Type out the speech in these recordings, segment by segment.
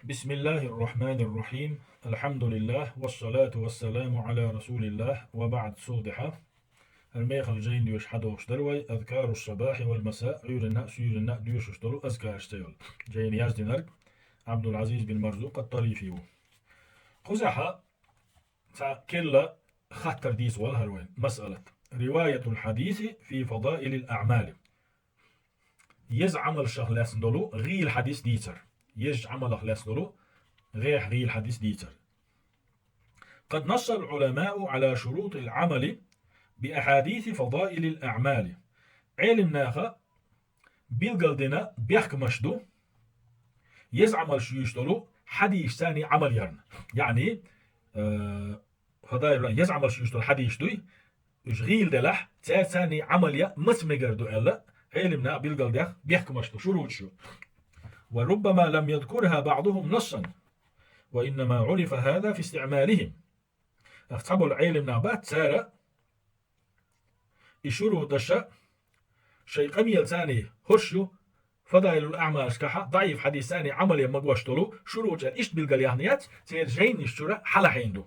بسم الله الرحمن الرحيم. الحمد لله والصلاة والسلام على رسول الله وبعد صودحة الميخ الجين ديوش حدوش دروي أذكار الصباح والمساء عيرنا سيرنا ديوش اشترو أذكار اشتيول جين يازدنرك عبد العزيز بن مرزوق الطريفي خزحة كلا خطر ديس والهروين مسألة رواية الحديث في فضائل الأعمال يزعم الشهلاس دولو غي الحديث ديتر يجعمل الخلاس دولو غير الحديث ديتر. قد نص العلماء على شروط العمل بأحاديث فضائل الأعمال علمناها بالقلدنا بيحكم مشدو يزعم الشيشتلو حديث ثاني عمل يعني فضائل يزعم الشيشتلو حديث دوي غيل دلح ثاني عمل مسمجردو ألا علمنا بالقلدنا بيحكم مشدو شروط شو وربما لم يذكرها بعضهم نصا وإنما عرف هذا في استعمالهم أصحاب العلم نعبات سارة يشوروا دشا شيء قميل ثاني هشو فضائل الأعمال كحا ضعيف حديث ثاني عمل مقوشتلو شروع جان إشت بالقليانيات سير جين يشترى حلا حيندو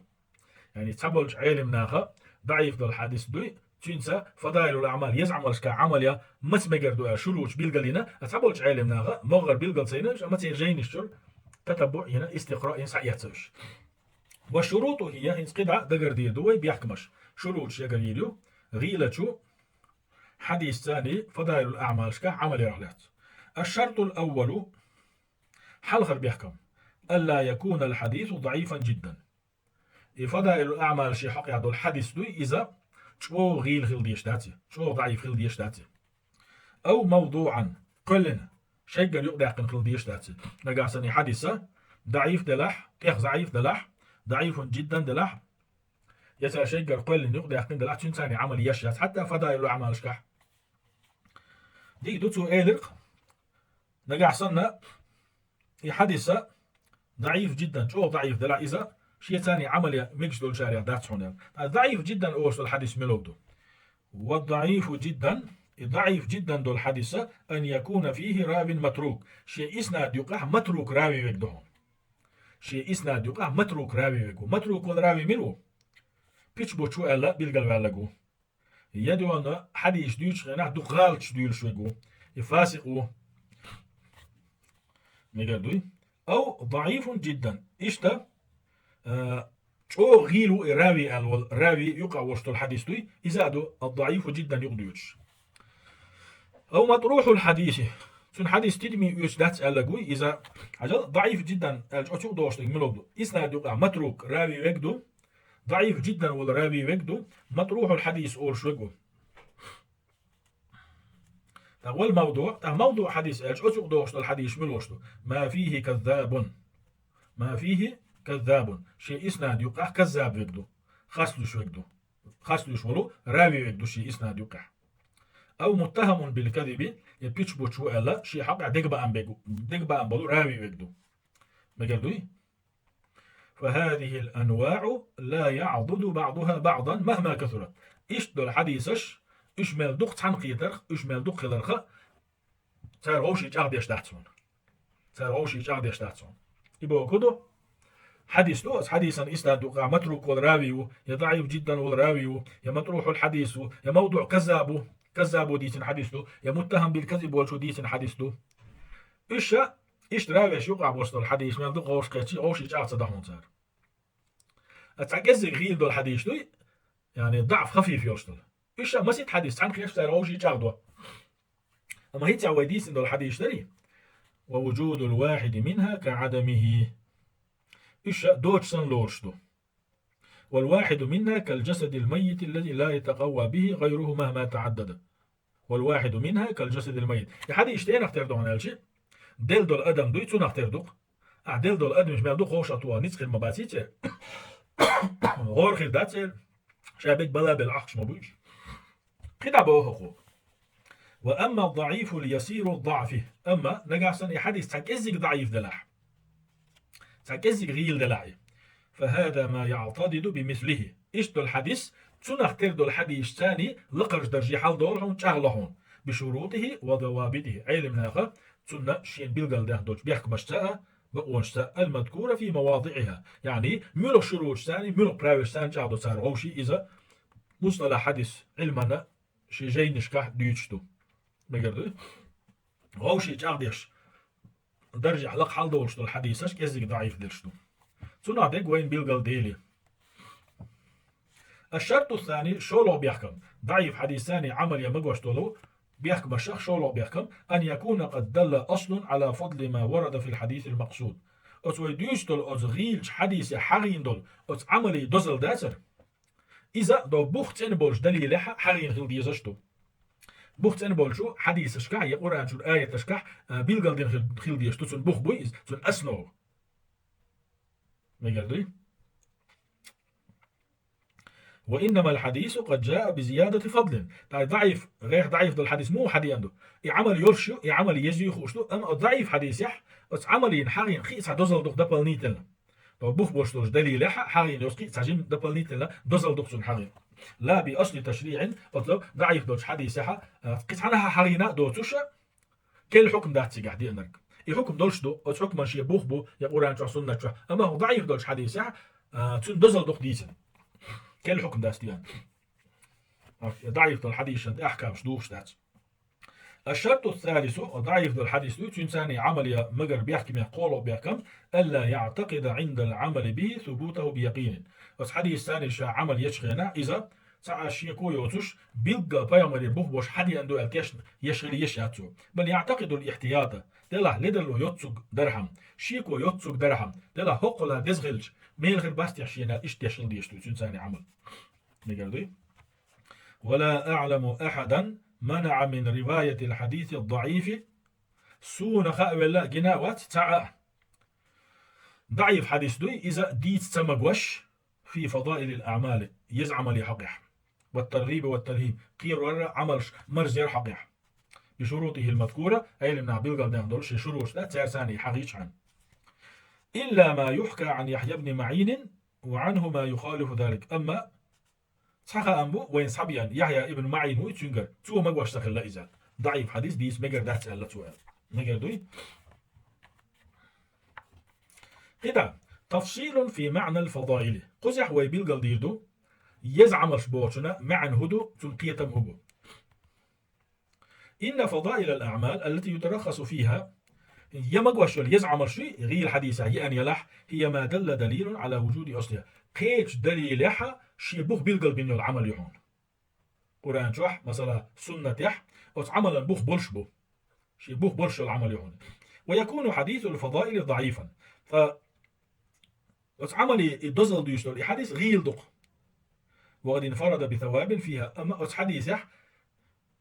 يعني أصحاب العلم ناخا ضعيف دول حديث دوي تنسى فضائل الأعمال يزعم عمل مسمجر دو شروع بالقلينا أصحاب العلم ناخا مغر بالقل سيناش أما سير جين يشتر تتبع هنا استقراء ينسع يتسوش والشروط هي إنس قطعة دقر دير دوي بيحكمش شروط شجر يدو غيلة شو حديث ثاني فضائل الأعمال شكا عمل رحلات. الشرط الأول حلخر بيحكم ألا يكون الحديث ضعيفا جدا. فضائل الأعمال شي حق يعدو الحديث دوي إذا شو غيل خيل ديشتاتي شو ضعيف خيل ديشتاتي أو موضوعا كلنا شجر يقدر خيل ديشتاتي نقاسني حديثة ضعيف دلح كيخ ضعيف دلح ضعيف جدا دلح يسأل شجر قل يقدر يقين دلح تنساني عمل يشيات حتى فضائل الأعمال شكح دي دوتو إيلق نقع صنع حديثة ضعيف جدا شو ضعيف دلح إذا شيء ثاني عمل ميكس دول شارع داتسون ضعيف جدا أوصل الحديث ملوكدو والضعيف جدا ضعيف جدا دول حديثة أن يكون فيه راو متروك شيء إسناد يقع متروك راوي ويكدهم شيء إسناد يقع متروك راوي ويكو متروك والراوي ملو بيتش بوتشو ألا بالقلب ألاقو يدو أن حديث ديوش غناه دو غالتش ديوش ويقو يفاسقو ميقردوي أو ضعيف جدا إشتا شو غيلو راوي الراوي يقع وسط الحديث دوي إذا دو الضعيف جدا يقديوش أو مطروح الحديث سن حديث تدمي يسدات ألاقوي إذا عجل ضعيف جدا الجوتشو دوش ملوكدو إسناد يقع متروك راوي ويقدو ضعيف جدا والراوي ويقدو مطروح الحديث أول شوقو أول موضوع موضوع حديث أجوتشو دوش الحديث ملوشتو ما فيه كذاب ما فيه كذاب شيء إسناد يقع كذاب ويقدو خاصلوش ويقدو خاصلوش ولو راوي ويقدو شيء إسناد يقع أو متهم بالكذب يبيتش بوتشو ألا شيء حق دقبا أم بيقو دقبا أم بلو راوي ويقدو مقردوي فهذه الأنواع لا يعضد بعضها بعضا مهما كثرت إيش دول حديثش إيش مال دوق تنقيتر إيش مال دوق خلرخة صار هوشي جاغد يشتحتون صار هوشي جاغد يشتحتون يبقى كده حديث دوس حديثا إسناد دوقع متروك والراوي يا ضعيف جدا والراوي يا مطروح الحديث يا موضوع كذاب ديسن حديثه يا متهم بالكذب والشو ديسن حديثه إيش راويش يقع بوسط الحديث مال دوق هوشي جاغد صدحون صار أتعجز غيل دول حديث دوي يعني ضعف خفيف يوصل إيش ما سيت حديث عن كيف صار هوشي جاغدوا أما هي تعوديس دول حديث دري ووجود الواحد منها كعدمه إيش دوتش سن لورشدو والواحد منها كالجسد الميت الذي لا يتقوى به غيره مهما تعدد والواحد منها كالجسد الميت يحدي اشتين اختار دو عن الشيء ديل دول أدم دوي تون اختار دوق ديل دول أدم مش مال دوق هوش أطوا نسخ المباسيت غور خير داتسل شابك بلا بالعقش مبوش قطع بوهقو وأما الضعيف اليسير الضعف أما نقعسن حديث تكزك ضعيف دلح تكزك غيل دلعي فهذا ما يعتضد بمثله إيش دول الحديث تنختار دول الحديث ثاني لقرش درجي حال دولهم تشغلهم بشروطه وضوابطه علم ناخا تنا شين بيلقل ده دوش بيحكم اشتاء بقونشتا المذكورة في مواضعها. يعني ملو شروط ثاني ملو براوش ثاني جادو صار غوشي إذا مصطلح حديث علمنا شي جاي نشكح ديوتشتو بقدر غوشي جارديش درجة حلق حال دولشتو الحديثش كيزيك ضعيف دلشتو تنادق وين بيلقل ديلي. الشرط الثاني شولو بيحكم ضعيف حديث ثاني عمل يمقوشتولو بيحكم الشيخ شولو بيحكم أن يكون قد دل أصل على فضل ما ورد في الحديث المقصود. أتوي ديوشتول أت غيلش حديث حغين دول أت عملي دوزل داتر إذا دو بوخت إن بولش دليل حغين غيل ديزشتو بوخت إن بولشو حديث شكا يقرأ شو آية تشكا بيلقل دين غيل ديشتو تون بوخ بويز تون أسنو ميقردوي. وإنما الحديث قد جاء بزيادة فضل. ضعيف غير ضعيف دول الحديث مو حدي عنده يعمل يرشو يعمل يجي خوشتو أما ضعيف حديث يح بس عمل حاجين خيس دوزل دوخ دبل نيتل تو بوخ بوشتوش دليل حاجين يوسكي تسجم دبل نيتل دوزل دوخ سون حاجين لا بأصل تشريع أطلب ضعيف دوش حديث يح قيس عنها حاجينا دوتوش كل حكم ده تيجي عدي أنك يحكم دولش دو أو حكم شيء بوخ بو يقول عن شو سنة شو أما هو ضعيف دوش حديث يح تون دوزل دوخ ديسن كل حكم ده استيان ضعيف دول الحديث أنت أحكام شدوش ده. الشرط الثالث ضعيف ذو الحديث إنسان عمل مجر بيحكم يقول بيحكم ألا يعتقد عند العمل به ثبوته بيقين. بس حديث ثاني شا عمل يشغينا إذا تعاشي كو يوتش بيلقى بيامر بوش حدي عنده الكش يشغل يشاتو بل يعتقد الاحتياط دلا لدلو يوتسوق درهم شيكو يوتسوق درهم دلا هقلا دزغلش ميل غير باستي حشينا إيش تشغل ديشتو إنسان عمل نقدر. ولا أعلم أحدا منع من رواية الحديث الضعيف سون خاولا جناوات تاع ضعيف حديث دوي إذا ديت تمقوش في فضائل الأعمال يزعم لي حقيح والترغيب والترهيب قير ورا عمل مرزير حقيح بشروطه المذكورة أي لنا بيلقى دولش شروط لا تساني حقيش عن إلا ما يحكى عن يحيى بن معين وعنه ما يخالف ذلك. أما صحا أمبو وين صبيان يحيى ابن معين ويتشنجر تو مقوش تخلى إذا ضعيف حديث ديس مقر ده تسأل سؤال مقر دوي كده. تفصيل في معنى الفضائل قزح ويبيلقل ديردو يزعم الشبوتنا معن هدو تنقيتم هبو. إن فضائل الأعمال التي يترخص فيها يمقوش يزعم الشيء غير الحديثة يعني يلح هي ما دل دليل على وجود أصلها قيتش دليلها شي بوخ بيلقل بينو العمل يهون قرآن شوح مثلا سنة يح وتعمل بوخ بولش بو شي بوخ بولش العمل يهون. ويكون حديث الفضائل ضعيفا ف وتعمل الدزل ديشتو الحديث غير دق وقد انفرد بثواب فيها. أما حديث يح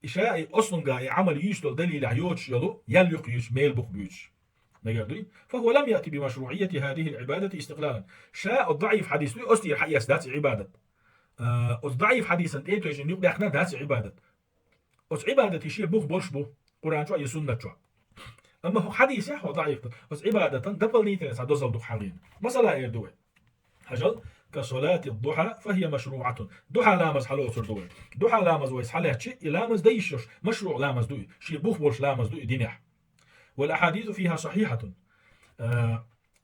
إشاء أصلا قاعد عمل يشتو دليل عيوش يلو يليق يش ميل بوخ بيوش فهو لم يأتي بمشروعية هذه العبادة استقلالا. شاء الضعيف حديث أستي حياس ذات عبادة الضعيف حديثا إيه تجن يقدر إحنا ذات عبادة عبادة شيء بوخ بولش بو قرآن شو يسنة شو. أما هو حديث يحوى ضعيف عبادة دبل نيتين سادوزل دو حالين مثلا يردوي هجل كصلاة الضحى فهي مشروعة. ضحى لامز حلو سردوي ضحى لامز ويس حلها شيء لامز ديشش مشروع لامز دوي شيء بوخ بولش لامز دوي دينح. والأحاديث فيها صحيحة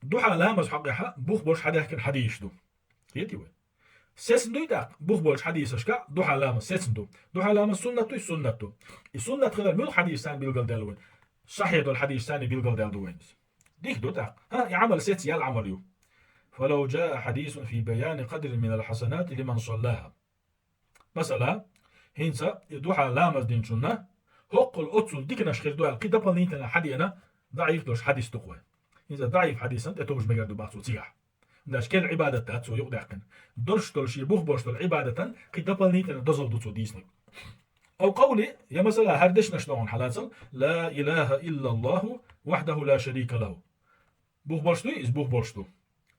ضحى لامز حقها بوخ بولش حدا يحكي حديث دو يديوي سيسندو دا بوخ بولش حديث شكا ضحى لامز سيسندو ضحى لامز سنة سنة السنة خلال مل حديث ثاني بيلقل دالوين صحيح الحديث ثاني بيلقل دالوين ديك دو دا ها يعمل سيت يال عمل يو. فلو جاء حديث في بيان قدر من الحسنات لمن صلاها مثلا هينسا ضحى لامز دين سنة هق الأتصل ديك نشخير دوال قيد دبل نيتنا حدي أنا ضعيف دوش حديث تقوى إذا ضعيف حديث أنت توش مجرد باسو تيح داش كل عبادة تاتسو يقدر كن درش دولش يبوخ بوش دول عبادة قيد دبل نيتنا دزل دوتو ديسنك. أو قولي يا مثلا هردش نشلون حلاتل لا إله إلا الله وحده لا شريك له بوخ بوش دو إز بوخ بوش دو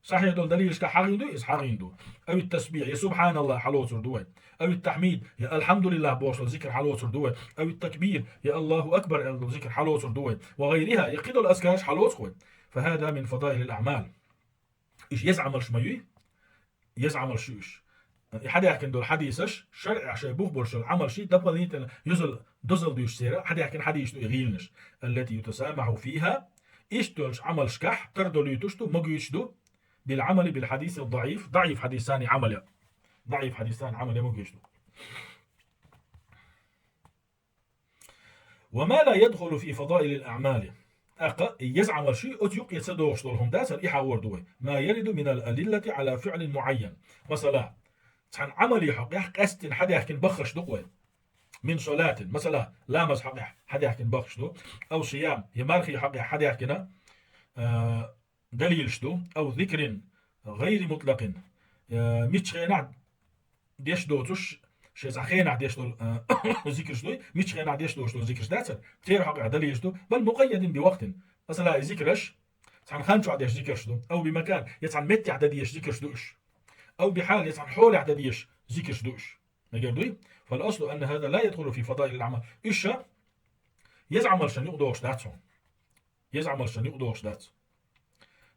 صحيح دول دليل إشكا حقين دو إز حقين دو. أو التسبيح يا سبحان الله حلوتر دوين أو التحميد يا الحمد لله بوصل ذكر حلوتر دوين أو التكبير يا الله أكبر ذكر حلوتر دوين وغيرها يقيدوا الأذكار حلوتر. فهذا من فضائل الأعمال. إيش يزعم الشميوي يزعم الشيوش حدا يحكي دول حديثش شرع عشان بوخ برش العمل شيء دبل نيت يزل دزل ديوش سيرة حدا يحكي حديث يغيلنش التي يتسامح فيها إشتولش عمل شكح تردو يتشتو مجيشتو بالعمل بالحديث الضعيف ضعيف حديث ثاني عمل ضعيف حديث ثاني عمل مجيشتو. وما لا يدخل في فضائل الأعمال يزعم الشيء أتيق يتصدوش لهم داس الإحا وردوه ما يرد من الأدلة على فعل معين. مثلا عن عمل يحق قست حد يحكي بخش دقوه من صلاة مثلا لامس حق حد يحكي بخش دو، أو صيام يمارخي حق حد يحكينا دليل شدو، أو ذكر غير مطلق مش خينا ديش دوتش شيء زخينا ديش دول ذكر شدو مش خينا ديش دوش دول ذكر داتر تير حق دليل شدو بل مقيد بوقت مثلا ذكرش عن خانشو عديش ذكر شدو، أو بمكان يتعن متي عدديش ذكر شدوش، أو بحال يتعن حول عدديش ذكر شدوش نجردوي. فالأصل أن هذا لا يدخل في فضائل الأعمال. إيشا يزعم الشن يقدوش داتهم يزعم الشن يقدوش دات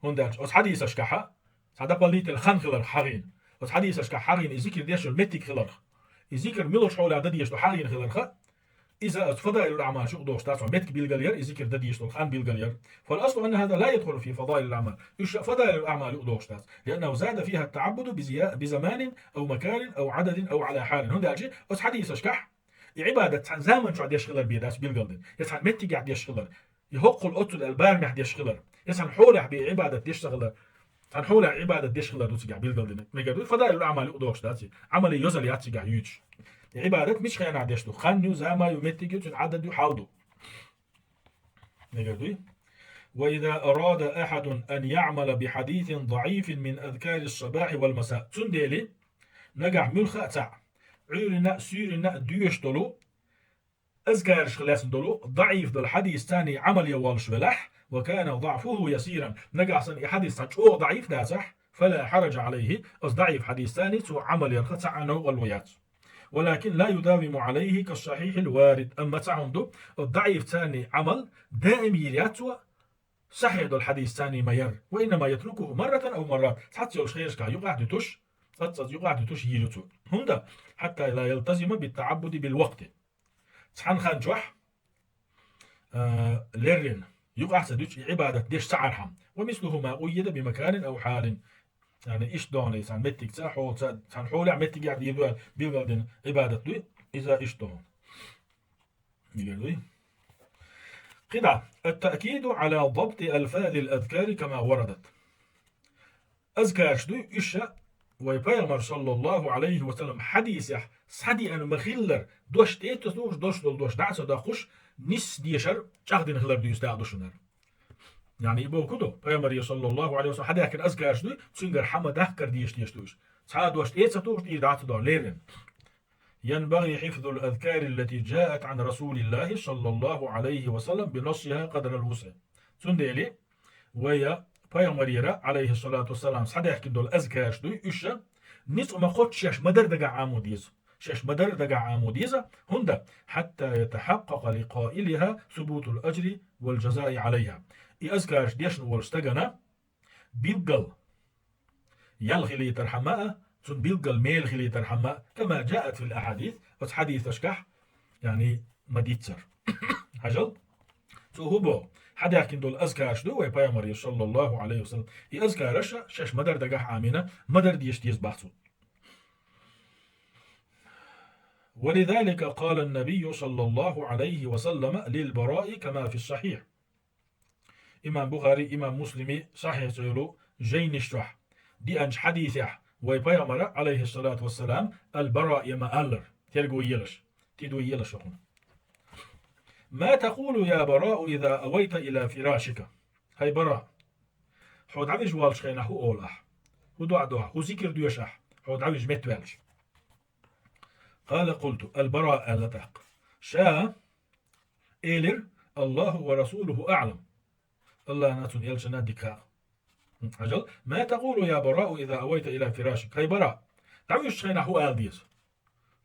هون داتش أس حديث أشكحة هذا بليت الخان خلر حرين أس حديث أشكح حرين يذكر ديش المتك خلر يذكر ملوش حول عدديش تو حرين خلر خ إذا فضائل الأعمال شو قدوش داتهم متك بالجلير يذكر دديش تو الخان بالجلير. فالأصل أن هذا لا يدخل في فضائل الأعمال. إيش فضائل الأعمال يقدوش دات لأنه زاد فيها التعبد بزمان أو مكان أو عدد أو على حال. هون داتش أس حديث أشكح عبادة عن زمن شو عاد يشغل بيداس بالقلب يسعن متى قاعد يشغل يهق القتل البار قاعد يشغل يسعن حوله بعبادة يشتغل عن حوله عبادة يشغل دوت قاعد بالقلب ما قالوا فضائل الأعمال يقدوش داتي عمل يزل ياتي قاعد يوج عبادة مش خيانة عاد يشتغل خان زما يمتى يوج عدد يحاولوا ما قالوا. وإذا أراد أحد أن يعمل بحديث ضعيف من أذكار الصباح والمساء تندلي نجح ملخ تاع عيرنا سيرنا ديوش دولو أذكار خلاص دولو ضعيف دول حديث ثاني عمل يوالش بلح وكان ضعفه يسيرا نجح صن حديث تشو ضعيف داسح فلا حرج عليه أص ضعيف حديث ثاني تو عمل يرخص عنه والويات ولكن لا يداوم عليه كالصحيح الوارد. أما تعمدو الضعيف ثاني عمل دائم يلياتوا صحيح دول الحديث ثاني مير وإنما يتركه مرة أو مرات حتى الخير كا يقعد تش يقعد تش يلتو هندا حتى لا يلتزم بالتعبد بالوقت تحن خان جوح لرن يقع سدوش عبادة ديش سعرهم ومثله ما قيد بمكان أو حال يعني إيش دون سان متك ساحو سان حول متك قاعد يدوال بيقعد عبادة دوي إذا إيش دون يقولي قطعة التأكيد على ضبط ألفاظ الأذكار كما وردت. أذكار شدو إيشا ويبايمر صلى الله عليه وسلم حديث صدي أن مخيلر دوش تيتو دوش دعسة داخوش نس ديشر شاخدين خلر ديوس داخدوشنر يعني يبو كدو بايمر صلى الله عليه وسلم حدا يكن أذكار شدو تسنجر حما داخكر ديش سعاد دوش تيتو دوش دعسة دار ليرن. ينبغي حفظ الأذكار التي جاءت عن رسول الله صلى الله عليه وسلم بنصها قدر الوسع سندلي ويا بايمر عليه الصلاة والسلام حدا يحكي دول أذكار شدو إيشا نس ما خد شاش مدر دقع عموديز شاش مدر دقع عموديزة هندا حتى يتحقق لقائلها ثبوت الأجر والجزاء عليها. أذكار ديش والستجنا بيبقل يلغي لي ترحماء ثم بيلقل ميل خلي ترحماء كما جاءت في الأحاديث وحديث أشكح يعني مديتسر هجل هو حدا يحكي دول أذكار شدو ويبايمر صلى الله عليه وسلم أذكار شاش مدر دقح عامنا مدر ديش ديز بحثو. ولذلك قال النبي صلى الله عليه وسلم للبراء كما في الصحيح إمام بخاري إمام مسلمي صحيح سيلو جين اشتح دي أنش حديثه ويبايمر عليه الصلاة والسلام البراء يما ألر تلقوا يلش تدو يلش هنا. ما تقول يا براء إذا أويت إلى فراشك هاي براء حود عويج والش خينا هو أولح هو دعا هو ذكر دوشح حود عويج مت والش. قال قلت البراء ألتحق شاء إيلر الله ورسوله أعلم الله ناتون يلش نادك أجل. ما تقول يا براء إذا أويت إلى فراشك هاي براء تعويش خينا هو آلديز.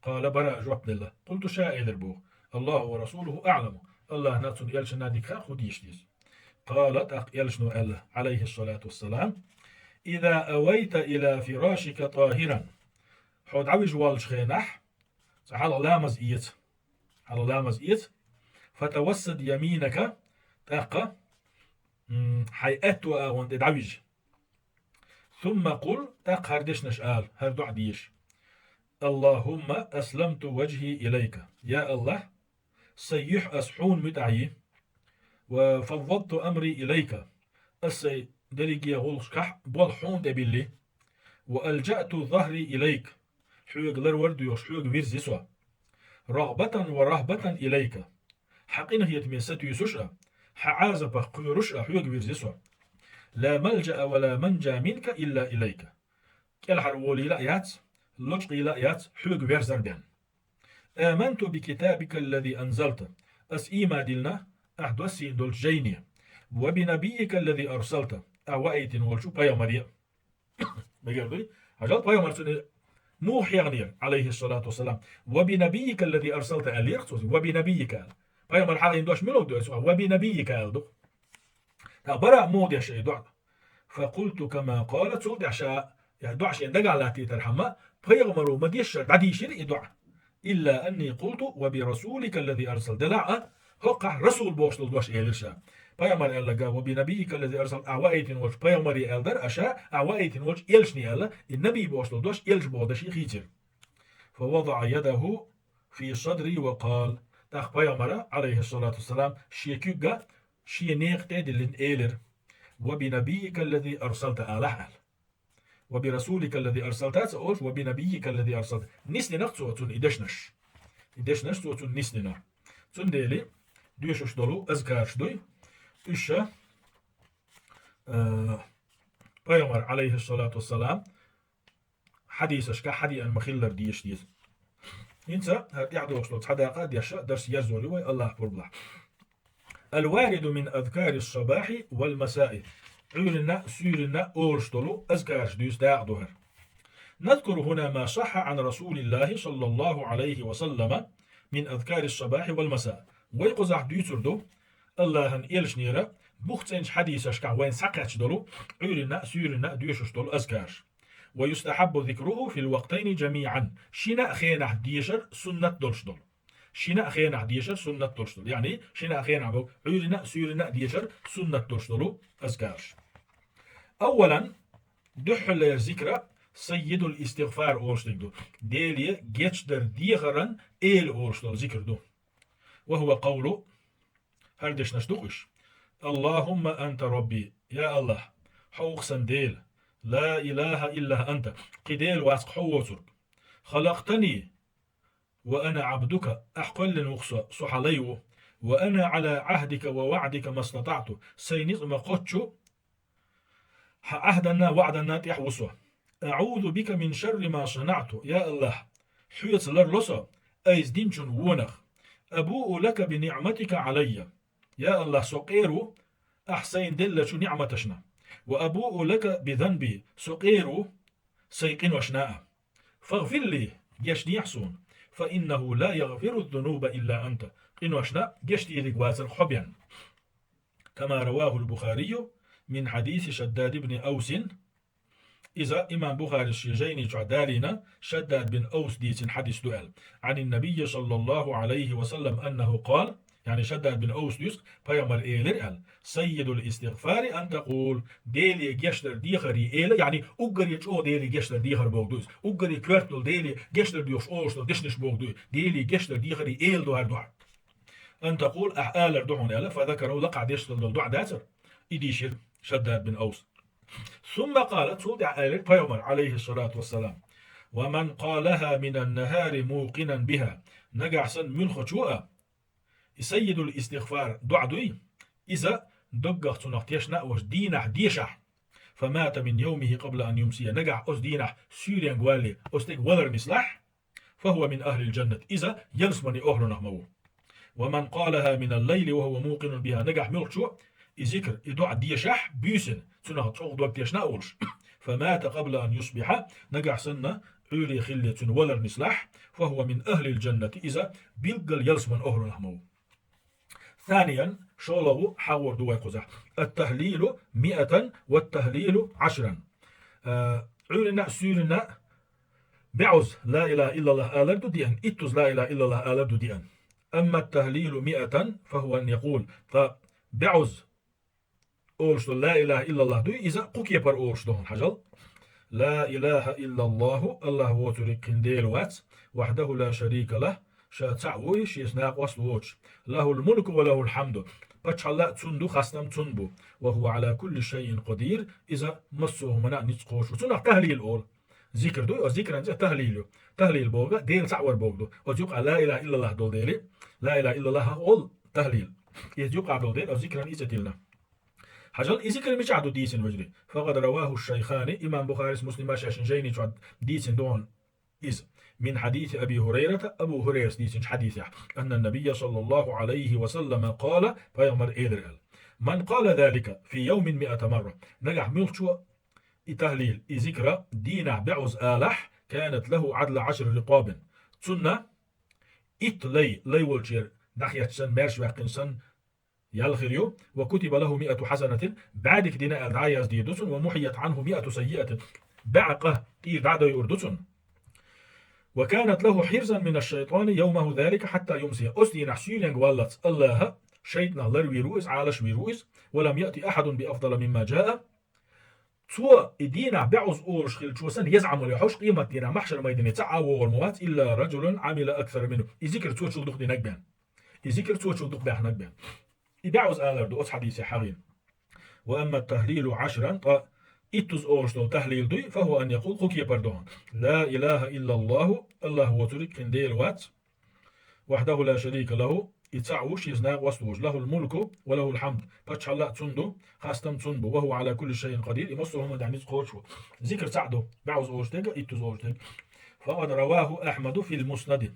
قال براء جواب الله قلت شاء إيلر بوه الله ورسوله أعلم الله ناتون يلش نادك خديش ديز. قالت يلشنو الله عليه الصلاة والسلام إذا أويت إلى فراشك طاهرا حود عويج والش خينح على لامز إيت فتوسد يمينك تاقة حيئت وانت دعويج. ثم قل تقهردش نشآل هردو عديش اللهم أسلمت وجهي إليك يا الله سيح أسحون متعي وفوضت أمري إليك أسي دلقي غلقح بالحون دبلي وألجأت ظهري إليك حوق لرورد يوش حوق ويرزي سوا رغبة ورهبة إليك حقين هي تميست يسوشا حعازب قيرشا حوق ويرزي سوا لا ملجأ ولا منجا منك إلا إليك كالحر ولي لأيات لجقي لأيات حوق ويرزر بيان آمنت بكتابك الذي أنزلت أس إيما دلنا أحدوسي دول جيني وبنبيك الذي أرسلت أوائت والشو بايا مريم بقردي عجل بايا مرسل نوح يغنير عليه الصلاة والسلام وبنبيك الذي أرسلت ألير وبنبيك بايا مرحلة يندوش ملو دوش وبنبيك ألدو برا مود يا شيء دعنا فقلت كما قالت سولد عشاء يدعش يندقع لا تترحمة بايا مرو مديش بعديش يدعى إلا أني قلت وبرسولك الذي أرسل دلع هقع رسول بوشتل دوش إيلرشا بايمر ألا وبنبيك الذي أرسل أعوائت وش بايمر ألدر أشاء أعوائت وش إلشني ألا النبي بوشتل دوش إلش بودشي خيتر فوضع يده في صدري وقال تاخ بايمر عليه الصلاة والسلام شيكوغا شينيق تدلن إيلر وبنبيك الذي أرسلت ألحل وبرسولك الذي أرسلت وبنبيك الذي أرسلت نسني نقصو تون إدشنش تون نسني تون ديلي دوشش دولو أزكارش دوي إشا بايمر عليه الصلاة والسلام حديثش كحدي أن مخلر ديش ديز إنسا يعدو وصلت حداقة ديشا درس يزوري وي الله أكبر بلا الوارد من أذكار الصباح والمساء عيرنا سيرنا أورشتلو أذكارش ديس داعدوهر نذكر هنا ما صح عن رسول الله صلى الله عليه وسلم من أذكار الصباح والمساء ويقزح ديسردو الله إلش نيرا بوختنش حديثش كان وين سقعش دولو عيرنا سيرنا ديشش دولو أذكارش ويستحب ذكره في الوقتين جميعا شنا خينا ديشر سنة دولش دول شنا خينا ديشر سنة دولش دول يعني شنا خينا بو عيرنا سيرنا ديشر سنة دولش دولو أذكارش أولا دحل ذكر سيد الاستغفار أورشتك ديلي جيتشدر ديغران إيل أورشتل ذكر دو وهو قوله هردش نشدقش اللهم أنت ربي يا الله حوق سنديل لا إله إلا أنت قديل واسق حوصرك خلقتني وأنا عبدك أحقل نقصى صحليو وأنا على عهدك ووعدك ما استطعت سينظم قدشو عهدنا وعدنا تحوصه أعوذ بك من شر ما صنعت يا الله حيث لرلصة أيز دينشن ونخ أبوء لك بنعمتك علي يا الله سقيرو أحسين دلش نعمتشنا وأبوء لك بذنبي سقيرو سيقين وشناء فاغفر لي جشني يحسون فإنه لا يغفر الذنوب إلا أنت قين وشناء جشتي لقوازن حبيا كما رواه البخاري من حديث شداد بن أوس إذا إمام بخاري الشيجيني تعدالنا شداد بن أوس ديس حديث دؤل عن النبي صلى الله عليه وسلم أنه قال يعني شداد بن أوس ديس فيامر إيلر سيد الاستغفار أن تقول ديلي جشتر ديخري إيلر يعني أقري جو ديلي جشتر ديخر بوغدوز أقري كورتل ديلي جشتر ديوش أوشتل دشنش بوغدوز ديلي جشتر ديخري إيل دوار دوار أن تقول أحآلر دعون إلا فذكروا لقع ديشتل دعا داتر إديشير شداد بن أوس ثم قالت سودع آلت فيومر عليه الصلاة والسلام ومن قالها من النهار موقنا بها نقع سن من خشوء سيد الاستغفار دعدوي إذا دقق تنقتيشنا وش دينح ديشح فمات من يومه قبل أن يمسي نقع أس دينح سوريان قوالي أستيق ولر نسلح فهو من أهل الجنة إذا يلسمني أهل نحمو ومن قالها من الليل وهو موقن بها نقع ملخشوء ذكر إدعاء ديشح بيسن سنة تشوق دوك ديشنا أولش فمات قبل أن يصبح نقع سنة عولي خلية ولر نسلح فهو من أهل الجنة إذا بيلقل يلسمن أهل نحمو ثانيا شولو حاور دواي قزح التهليل 100 والتهليل 10 عولنا سورنا بعز لا إله إلا الله آلر دو ديان إتوز لا إله إلا الله آلر دو ديان أما التهليل 100 فهو أن يقول فبعز oğluştu la ilahe illallah diyor. İza kuk yapar oğluştu hacal. La ilahe illallahu Allah voturik kindel vat. Vahdehu la şerike lah. Şa ta'voy şiesnaq wasluoç. Lahul mulku ve lahul hamdu. Paçalla tsundu khastam tsunbu. Ve huve ala kulli şeyin qadir. İza massuhu mana nitsqoşu. Tsunak tahlil ol. Zikr diyor. O zikrence tahlilü. Tahlil boğda değil ta'var boğdu. O yok la ilahe illallah dol değil. La ilahe illallah ol tahlil. İz yok dol değil. O zikran izetilna. حجل إذا كلمة مش عدو ديسن وجري فقد رواه الشيخان إمام بخاري مسلم عشان جيني تعد ديسن دون إذ من حديث أبي هريرة أبو هريرة ديسن حديث أن النبي صلى الله عليه وسلم قال فيغمر إيدرال من قال ذلك في يوم 100 مرة نجح ملشو تهليل ذكرى دينا بعز آلح كانت له عدل 10 رقاب سنة لي والشير ناحية سن مارش وقنسن يالخريو وكتب له 100 حسنة بعد كدنا الدعاية ديدوسن ومحيت عنه 100 سيئة بعقه إيه بعد يردسن وكانت له حرزا من الشيطان يومه ذلك حتى يمسي أسدي نحسين ولت الله شيطنا لروي رؤس عالش ويروس ولم يأتي أحد بأفضل مما جاء تو دينا بعوز أورش خيل شوسن يزعم لحوش قيمة دينا محشر ما يدني تعاو والموات إلا رجل عمل أكثر منه يذكر تو شو دخ دينك بان يذكر تو شو دخ بحنك بان يبعوز آلر دو حديث حرين وأما التهليل 10 إتوز أورشتو تهليل دوي فهو أن يقول خوكي بردون لا إله إلا الله الله هو ترك كنديل وات وحده لا شريك له يتسعوش يزناغ وسوج له الملك وله الحمد باتش الله تسندو خاستم تسندو وهو على كل شيء قدير يمصرهم دعني قوشو ذكر سعدو بعوز أورشتك إتوز أورشتك فقد رواه أحمد في المسند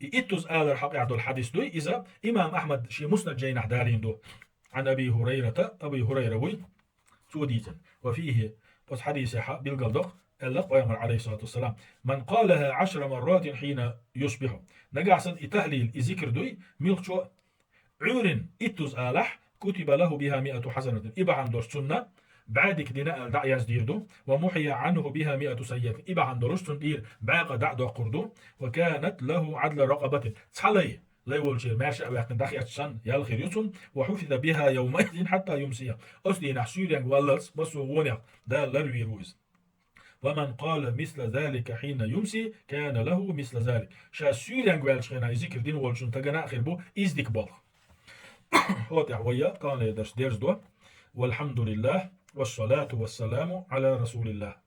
إتوز آلر حق يعدو الحديث دوي إذا إمام أحمد شي مسند جين أحدارين دو عن أبي هريرة وي سوديتا وفيه بس حديث بالقلدق اللق ويمر عليه الصلاة والسلام من قالها 10 مرات حين يصبح نقعسن إتهليل إذكر دوي ملشو عور إتوز آلح كتب له بها 100 حسنة إبا عن دور سنة بعد كدنا دعياز ديردو ومحي عنه بها 100 سيئة إبا عن دورستن دير باق دعدو قردو وكانت له عدل رقبة تحلي لا يقول شيء ماشي أو يحكي دخي أتشان يالخير يوتون وحفظ بها يومئذ حتى يمسي أصلي نحسير ولس بس وغنق ده لروي روز ومن قال مثل ذلك حين يمسي كان له مثل ذلك شا سيريان قوالش خينا يذكر دين والشون تغنى آخر بو إزدك بال هو تعوية كان يدرس دو والحمد لله والصلاة والسلام على رسول الله